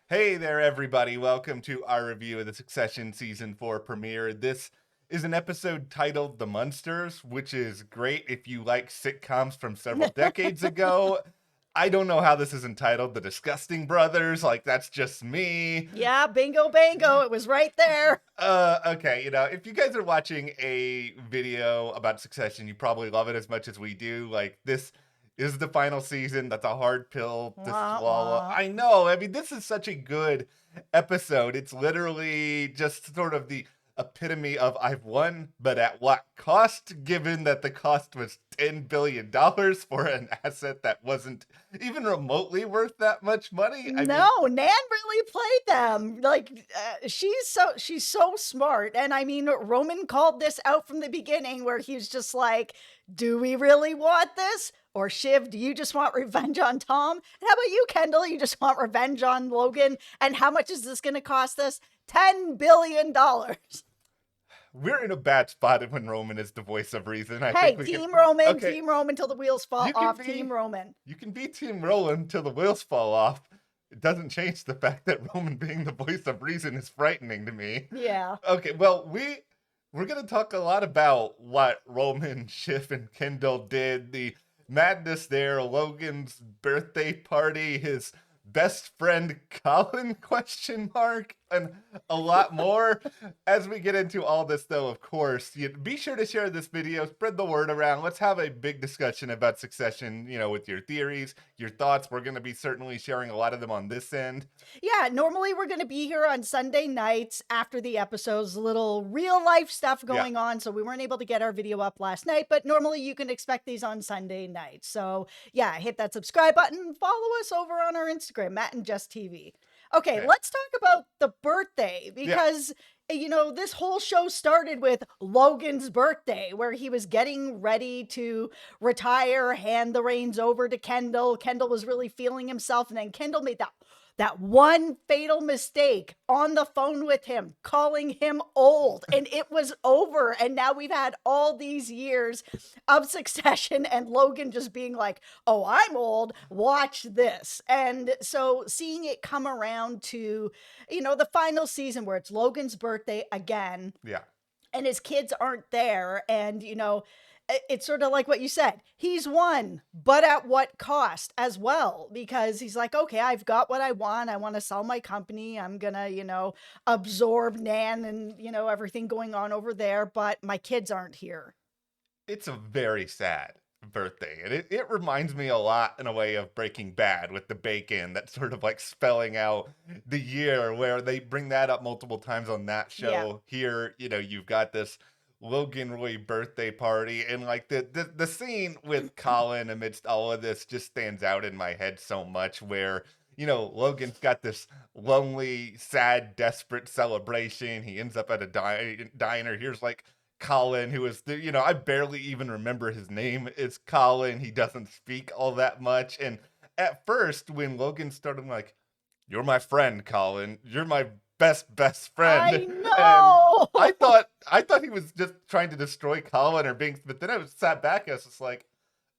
Hey there, everybody. Welcome to our review of the Succession Season 4 premiere. This is an episode titled The Munsters, which is great if you like sitcoms from several decades ago. I don't know how this is entitled The Disgusting Brothers. Like, that's just me. Yeah, bingo, bango. It was right there. Okay, if you guys are watching a video about Succession, you probably love it as much as we do. Like, this is the final season. That's a hard pill to Wah, swallow. wah. I know. I mean, this is such a good episode. It's literally just sort of the epitome of I've won, but at what cost, given that the cost was $10 billion for an asset that wasn't even remotely worth that much money. I mean, No, Nan really played them. She's so smart. And I mean, Roman called this out from the beginning where he was just like, do we really want this? Or Shiv, do you just want revenge on Tom? And how about you, Kendall? You just want revenge on Logan? And how much is this going to cost us? $10 billion. we're in a bad spot when Roman is the voice of reason. I Hey, think we can. Okay, Team Roman till the wheels fall you can off, be Team Roman. you can be Team Roland till the wheels fall off. It doesn't change the fact that Roman being the voice of reason is frightening to me. Yeah. Okay, well, we're gonna talk a lot about what Roman, Schiff, and Kendall did. The madness there, Logan's birthday party, his best friend Colin question mark, and a lot more. As we get into all this, though, of course, be sure to share this video, spread the word around. Let's have a big discussion about Succession, with your theories, your thoughts. We're going to be certainly sharing a lot of them on this end. Yeah, normally we're going to be here on Sunday nights after the episodes, little real life stuff Yeah. going on. So we weren't able to get our video up last night, but normally you can expect these on Sunday nights. So yeah, hit that subscribe button, follow us over on our Instagram, Matt and Jess TV. Okay, Okay. let's talk about the birthday because this whole show started with Logan's birthday, where he was getting ready to retire, hand the reins over to Kendall. Kendall was really feeling himself, and then Kendall made that one fatal mistake on the phone with him, calling him old, and it was over. And now we've had all these years of Succession and Logan just being like, oh, I'm old, watch this. And so seeing it come around to, the final season where it's Logan's birthday again Yeah. and his kids aren't there, and it's sort of like what you said. He's won, but at what cost as well? Because he's like, okay, I've got what I want. I want to sell my company. I'm going to, absorb Nan and, everything going on over there, but my kids aren't here. It's a very sad birthday. And it reminds me a lot in a way of Breaking Bad with the bacon that's sort of like spelling out the year, where they bring that up multiple times on that show. Yeah. Here, you've got this Logan Roy birthday party, and like the scene with Colin amidst all of this just stands out in my head so much, where Logan's got this lonely, sad, desperate celebration. He ends up at a diner. Here's like Colin, who is I barely even remember his name. It's Colin. He doesn't speak all that much. And at first, when Logan started like, "You're my friend, Colin. You're my best friend," I and know. I thought he was just trying to destroy Colin or being. But then I sat back and I was just like,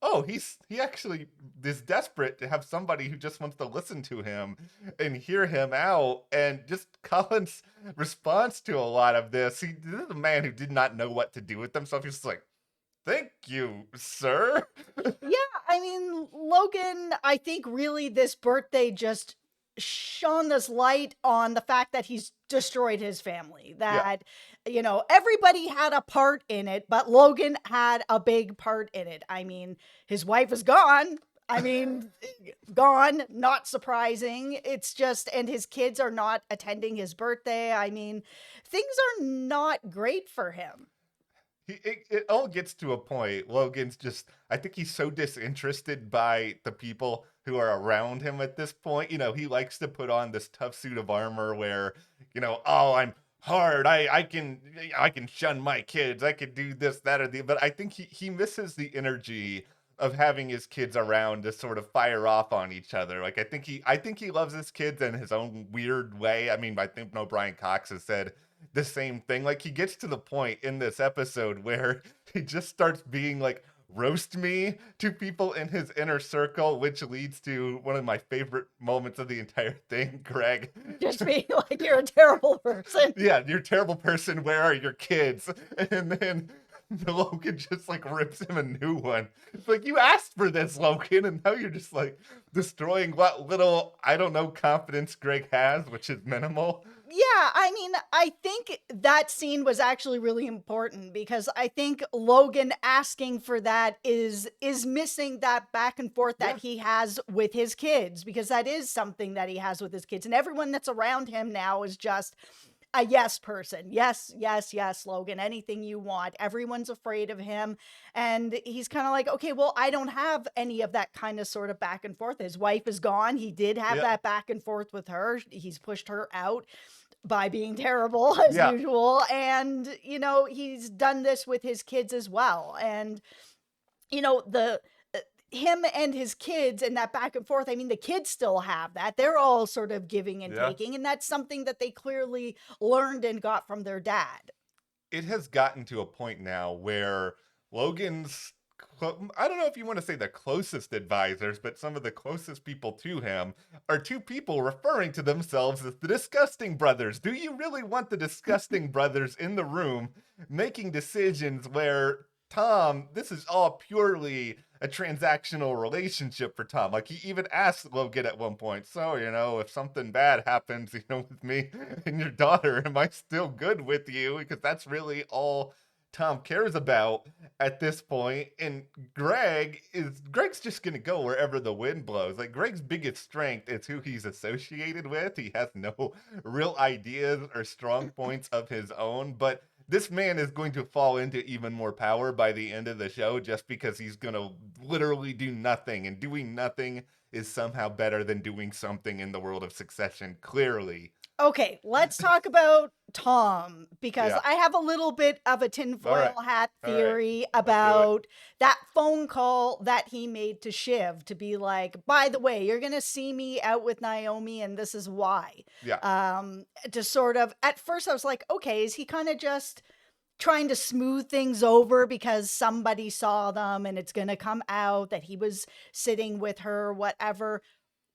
oh, he actually is desperate to have somebody who just wants to listen to him and hear him out. And just Colin's response to a lot of this, this is a man who did not know what to do with himself. He's just like, thank you, sir. Yeah, I mean, Logan, I think really this birthday just shone this light on the fact that he's destroyed his family. Yeah. That, everybody had a part in it, but Logan had a big part in it. I mean, his wife is gone. I mean, gone, not surprising. It's just, and his kids are not attending his birthday. I mean, things are not great for him. It all gets to a point. Logan's just, I think he's so disinterested by the people who are around him at this point. He likes to put on this tough suit of armor where, oh, I'm hard. I can shun my kids. I can do this, that, or the, but I think he misses the energy of having his kids around to sort of fire off on each other. Like I think he loves his kids in his own weird way. I mean, I think Brian Cox has said the same thing. Like he gets to the point in this episode where he just starts being like roast me to people in his inner circle, which leads to one of my favorite moments of the entire thing, Greg. Just being like, you're a terrible person. Yeah, you're a terrible person. Where are your kids? And then Logan just like rips him a new one. It's like, you asked for this, Logan, and now you're just like destroying what little, I don't know, confidence Greg has, which is minimal. Yeah, I mean, I think that scene was actually really important because I think Logan asking for that is missing that back and forth that he has with his kids, because that is something that he has with his kids, and everyone that's around him now is just a yes person. Yes, yes, yes, Logan, anything you want. Everyone's afraid of him. And he's kind of like, okay, well, I don't have any of that kind of sort of back and forth. His wife is gone. He did have that back and forth with her. He's pushed her out by being terrible as usual. And, you know, he's done this with his kids as well. And, you know, him and his kids and that back and forth, I mean, the kids still have that. They're all sort of giving and taking, and that's something that they clearly learned and got from their dad. It has gotten to a point now where Logan's, I don't know if you want to say the closest advisors, but some of the closest people to him are two people referring to themselves as the Disgusting Brothers. Do you really want the Disgusting Brothers in the room making decisions where Tom, this is all purely a transactional relationship for Tom? Like, he even asked Logan at one point, so, you know, if something bad happens, you know, with me and your daughter, am I still good with you? Because that's really all Tom cares about at this point. And Greg's just gonna go wherever the wind blows. Like, Greg's biggest strength is who he's associated with. He has no real ideas or strong points of his own, but this man is going to fall into even more power by the end of the show just because he's going to literally do nothing, and doing nothing is somehow better than doing something in the world of Succession, clearly. Okay, let's talk about Tom, because I have a little bit of a tinfoil hat theory about that phone call that he made to Shiv to be like, by the way, you're going to see me out with Naomi and this is why. To sort of, at first I was like, okay, is he kind of just trying to smooth things over because somebody saw them and it's going to come out that he was sitting with her, whatever?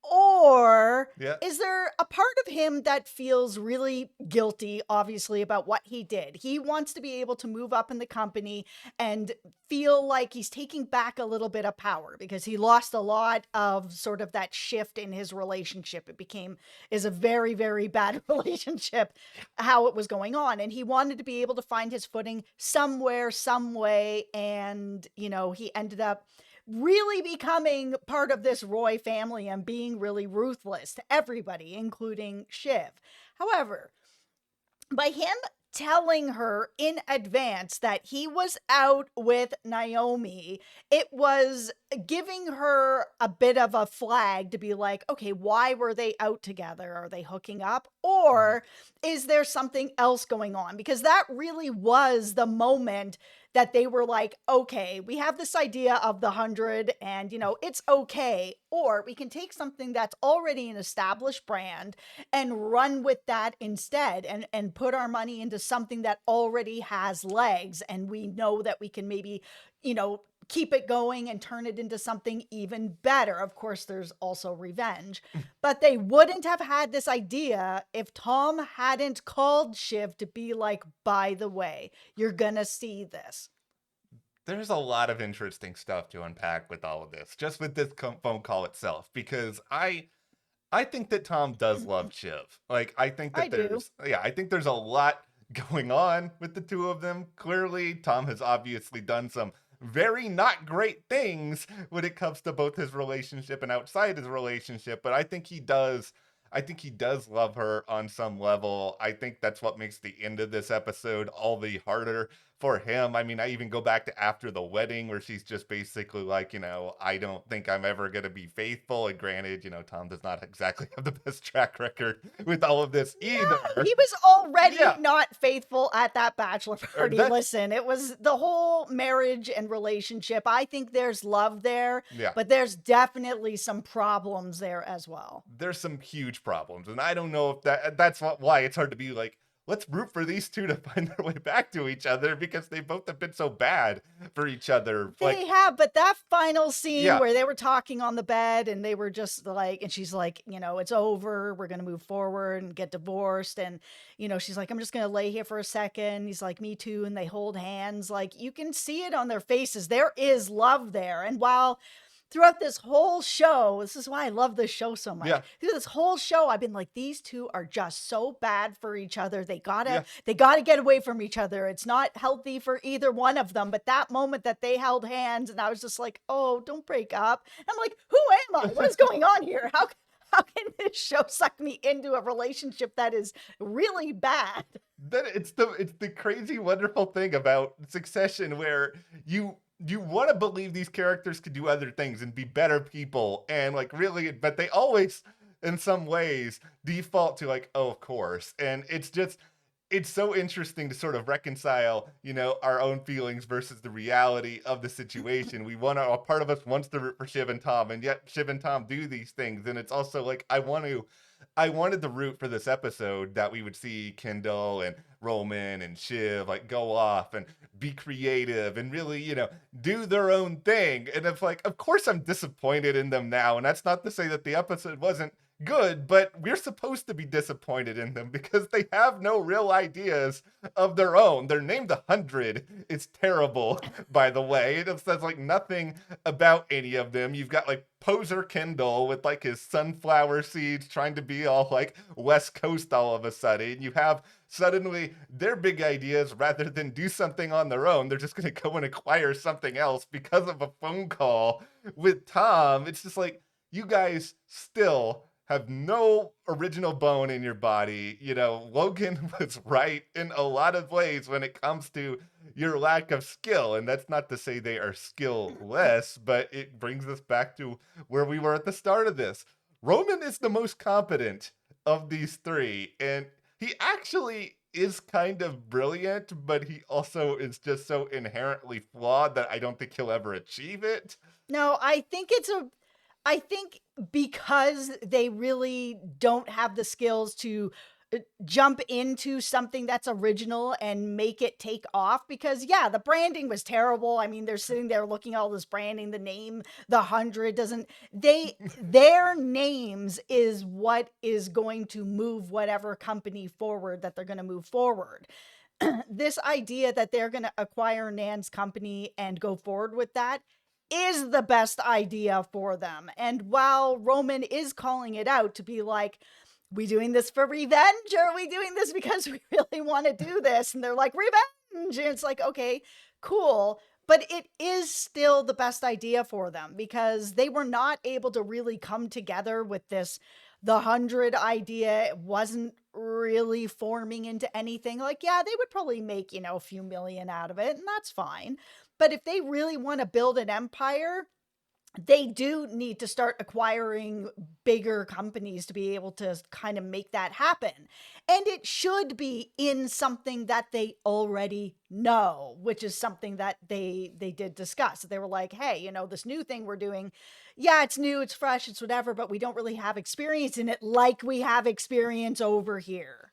Or is there a part of him that feels really guilty, obviously, about what he did? He wants to be able to move up in the company and feel like he's taking back a little bit of power because he lost a lot of sort of that shift in his relationship. Is a very, very bad relationship, how it was going on. And he wanted to be able to find his footing somewhere, some way. And, you know, he ended up really becoming part of this Roy family and being really ruthless to everybody, including Shiv. However, by him telling her in advance that he was out with Naomi, it was giving her a bit of a flag to be like, okay, why were they out together? Are they hooking up? Or is there something else going on? Because that really was the moment that they were like, okay, we have this idea of the 100 and, you know, it's okay. Or we can take something that's already an established brand and run with that instead and put our money into something that already has legs. And we know that we can maybe, you know, keep it going and turn it into something even better. Of course, there's also revenge, but they wouldn't have had this idea if Tom hadn't called Shiv to be like, by the way, you're gonna see this. There's a lot of interesting stuff to unpack with all of this, just with this phone call itself, because I think that Tom does love Shiv. Like, I think that I think there's a lot going on with the two of them. Clearly, Tom has obviously done some very not great things when it comes to both his relationship and outside his relationship, but I think he does love her on some level. I think that's what makes the end of this episode all the harder for him. I mean, I even go back to after the wedding where she's just basically like, you know, I don't think I'm ever going to be faithful. And granted, you know, Tom does not exactly have the best track record with all of this either. No, he was already not faithful at that bachelor party. Listen, it was the whole marriage and relationship. I think there's love there, but there's definitely some problems there as well. There's some huge problems. And I don't know if that's why it's hard to be like, let's root for these two to find their way back to each other because they both have been so bad for each other. They have, but that final scene Yeah. where they were talking on the bed and they were just like, and she's like, it's over. We're going to move forward and get divorced. And, she's like, I'm just going to lay here for a second. He's like, me too. And they hold hands. Like, you can see it on their faces. There is love there. And while throughout this whole show, this is why I love this show so much. Yeah. Through this whole show, I've been like, these two are just so bad for each other. They Yeah. gotta get away from each other. It's not healthy for either one of them. But that moment that they held hands, and I was just like, oh, don't break up. I'm like, who am I? What is going on here? How can this show suck me into a relationship that is really bad? Then it's the crazy wonderful thing about Succession where you want to believe these characters could do other things and be better people and like really, but they always in some ways default to like, oh, of course. And it's so interesting to sort of reconcile, our own feelings versus the reality of the situation. A part of us wants to root for Shiv and Tom, and yet Shiv and Tom do these things. And it's also like, I wanted to root for this episode that we would see Kendall and Roman and Shiv like go off and be creative and really, do their own thing. And it's like, of course I'm disappointed in them now. And that's not to say that the episode wasn't good, but we're supposed to be disappointed in them because they have no real ideas of their own. They're named 100. It's terrible, by the way. It says like nothing about any of them. You've got like poser Kendall with like his sunflower seeds trying to be all like West Coast all of a sudden. You have suddenly their big ideas, rather than do something on their own, they're just going to go and acquire something else because of a phone call with Tom. It's just like, you guys still have no original bone in your body. Logan was right in a lot of ways when it comes to your lack of skill. And that's not to say they are skillless, but it brings us back to where we were at the start of this. Roman is the most competent of these three, and he actually is kind of brilliant, but he also is just so inherently flawed that I don't think he'll ever achieve it. No, I think because they really don't have the skills to jump into something that's original and make it take off, because the branding was terrible. I mean, they're sitting there looking at all this branding, the name, the 100 their names is what is going to move whatever company forward that they're going to move forward. This idea that they're going to acquire Nan's company and go forward with that is the best idea for them. And while Roman is calling it out to be like, we doing this for revenge, or are we doing this because we really want to do this? And they're like, revenge. And it's like, okay, cool. But it is still the best idea for them because they were not able to really come together with this. The 100 idea wasn't really forming into anything. Like, they would probably make, a few million out of it, and that's fine. But if they really want to build an empire, they do need to start acquiring bigger companies to be able to kind of make that happen. And it should be in something that they already know, which is something that they did discuss. They were like, hey, this new thing we're doing, it's new, it's fresh, it's whatever, but we don't really have experience in it like we have experience over here.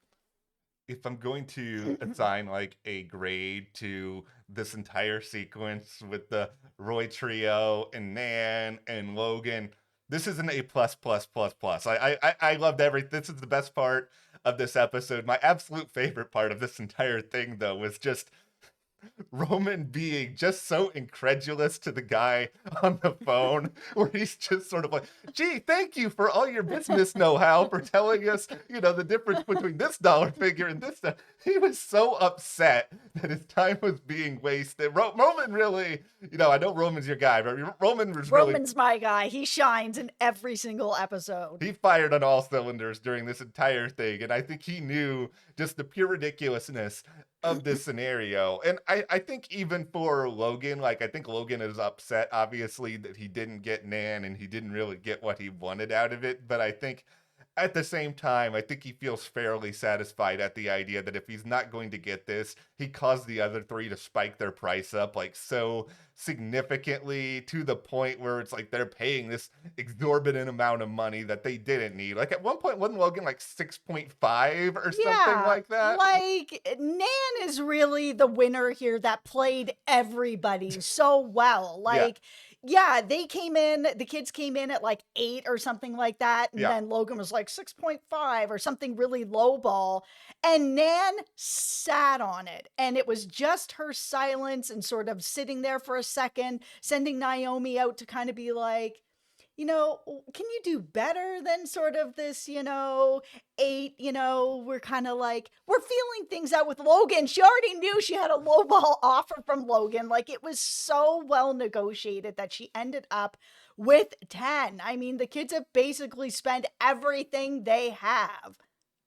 If I'm going to assign like a grade to this entire sequence with the Roy trio and Nan and Logan, this is an A plus plus plus plus. I loved everything. This is the best part of this episode. My absolute favorite part of this entire thing, though, was just Roman being just so incredulous to the guy on the phone, where he's just sort of like, gee, thank you for all your business know-how for telling us, the difference between this dollar figure and this. He was so upset that his time was being wasted. Roman really, I know Roman's your guy, but Roman's my guy. He shines in every single episode. He fired on all cylinders during this entire thing, and I think he knew just the pure ridiculousness of this scenario. And I think even for Logan, I think Logan is upset, obviously, that he didn't get Nan and he didn't really get what he wanted out of it. But I think at the same time, I think he feels fairly satisfied at the idea that if he's not going to get this, he caused the other three to spike their price up like so significantly to the point where it's like they're paying this exorbitant amount of money that they didn't need. Like at one point, wasn't Logan like 6.5 or something Yeah, like that? like Nan is really the winner here that played everybody so well. Yeah, Like, yeah, the kids came in at like 8 or something like that. And yeah. then Logan was like 6.5 or something really low ball. And Nan sat on it. And it was just her silence and sort of sitting there for a second, sending Naomi out to kind of be like, can you do better than sort of this, 8, we're kind of like, we're feeling things out with Logan. She already knew she had a lowball offer from Logan. Like, it was so well negotiated that she ended up with 10. I mean, the kids have basically spent everything they have.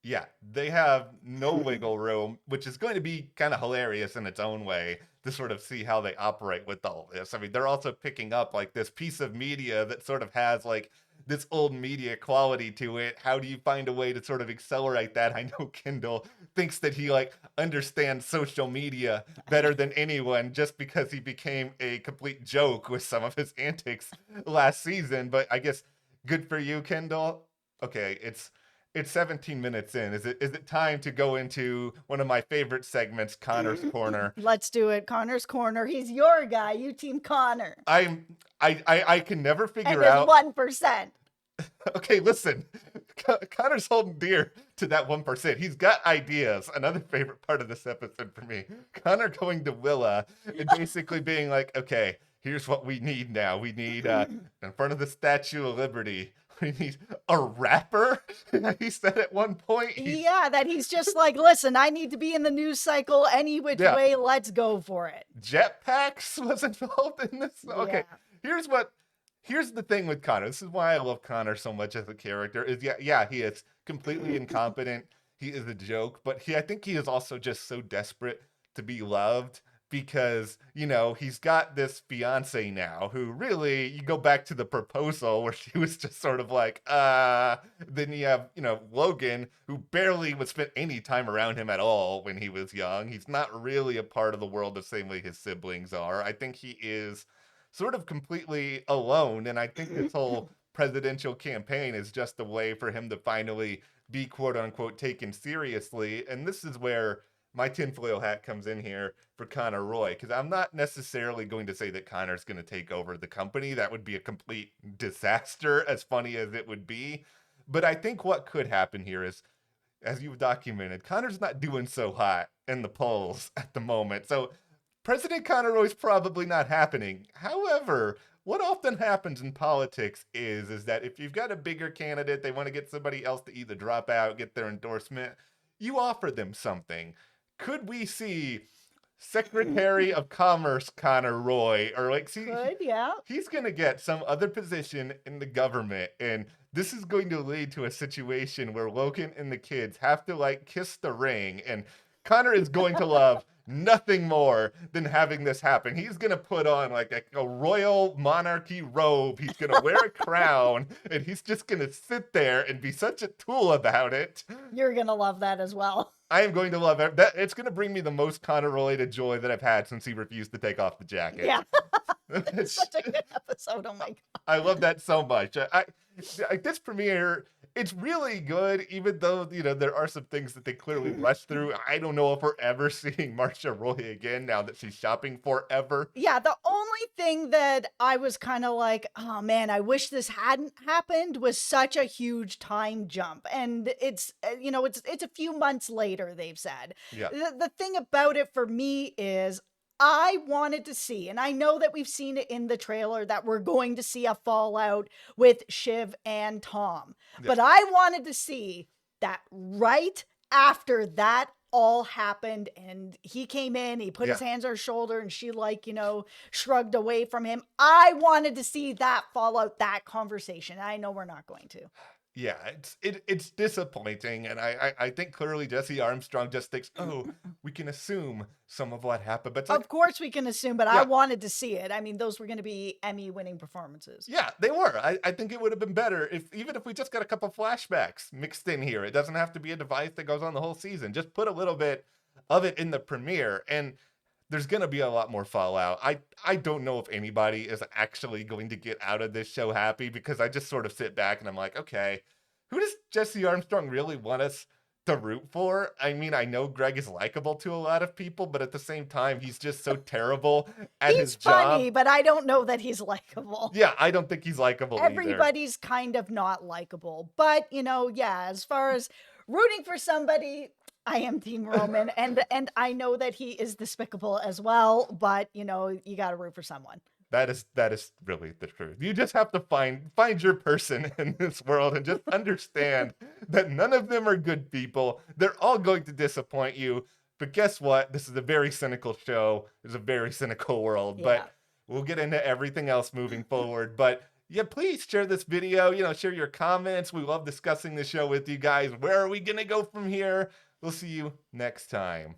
Yeah, they have no wiggle room, which is going to be kind of hilarious in its own way to sort of see how they operate with all this. I mean, they're also picking up like this piece of media that sort of has like this old media quality to it. How do you find a way to sort of accelerate that? I know Kendall thinks that he like understands social media better than anyone just because he became a complete joke with some of his antics last season. But I guess good for you, Kendall. Okay, it's 17 minutes in. Is it time to go into one of my favorite segments, Connor's Corner? Let's do it. Connor's Corner. He's your guy. You team Connor. I can never And figure there's out. 1%. Okay, listen. Connor's holding dear to that 1%. He's got ideas. Another favorite part of this episode for me. Connor going to Willa and basically being like, okay, here's what we need now. We need in front of the Statue of Liberty. We need a rapper. He said at one point. Yeah, that he's just like, listen, I need to be in the news cycle any which Yeah. way. Let's go for it. Jetpacks was involved in this. Okay, Yeah. here's the thing with Connor. This is why I love Connor so much as a character. Is yeah, he is completely incompetent. He is a joke, but I think he is also just so desperate to be loved because, he's got this fiance now who really, you go back to the proposal where she was just sort of like, then you have, Logan, who barely would spend any time around him at all when he was young. He's not really a part of the world the same way his siblings are. I think he is sort of completely alone, and I think this whole presidential campaign is just a way for him to finally be quote unquote taken seriously. And this is where my tinfoil hat comes in here for Connor Roy, because I'm not necessarily going to say that Connor's going to take over the company. That would be a complete disaster, as funny as it would be. But I think what could happen here is, as you've documented, Connor's not doing so hot in the polls at the moment. So President Connor Roy's probably not happening. However, what often happens in politics is that if you've got a bigger candidate, they want to get somebody else to either drop out, get their endorsement, you offer them something. Could we see Secretary of Commerce Connor Roy, or like, see, Good, yeah. he's going to get some other position in the government, and this is going to lead to a situation where Logan and the kids have to like kiss the ring, and Connor is going to love nothing more than having this happen. He's going to put on like a royal monarchy robe. He's going to wear a crown, and he's just going to sit there and be such a tool about it. You're going to love that as well. I am going to love it. It's going to bring me the most Connor-related joy that I've had since he refused to take off the jacket. Yeah. It's such a good episode. Oh my God. I love that so much. This premiere, it's really good, even though, there are some things that they clearly rushed through. I don't know if we're ever seeing Marcia Roy again now that she's shopping forever. Yeah, the only thing that I was kind of like, oh man, I wish this hadn't happened was such a huge time jump. And it's, it's a few months later, they've said. Yeah. The thing about it for me is I wanted to see, and I know that we've seen it in the trailer, that we're going to see a fallout with Shiv and Tom. Yeah. But I wanted to see that right after that all happened and he came in, he put his hands on her shoulder and she shrugged away from him. I wanted to see that fallout, that conversation. I know we're not going to. Yeah, it's disappointing, and I think clearly Jesse Armstrong just thinks, oh, we can assume some of what happened, but it's like, Of course we can assume, but I yeah, wanted to see it. I mean, those were going to be Emmy-winning performances. yeah, they were. I think it would have been better if even if we just got a couple flashbacks mixed in here. It doesn't have to be a device that goes on the whole season. Just put a little bit of it in the premiere, and there's gonna be a lot more fallout. I don't know if anybody is actually going to get out of this show happy because I just sort of sit back and I'm like, okay, who does Jesse Armstrong really want us to root for? I mean, I know Greg is likable to a lot of people, but at the same time, he's just so terrible at He's his job. funny, but I don't know that he's likable. Yeah, I don't think he's likable either. Everybody's kind of not likable. But, yeah, as far as rooting for somebody, I am Team Roman, and I know that he is despicable as well, but, you got to root for someone. That is really the truth. You just have to find your person in this world and just understand that none of them are good people. They're all going to disappoint you. But guess what? This is a very cynical show. It's a very cynical world. Yeah. But we'll get into everything else moving forward. But yeah, please share this video. Share your comments. We love discussing the show with you guys. Where are we gonna go from here? We'll see you next time.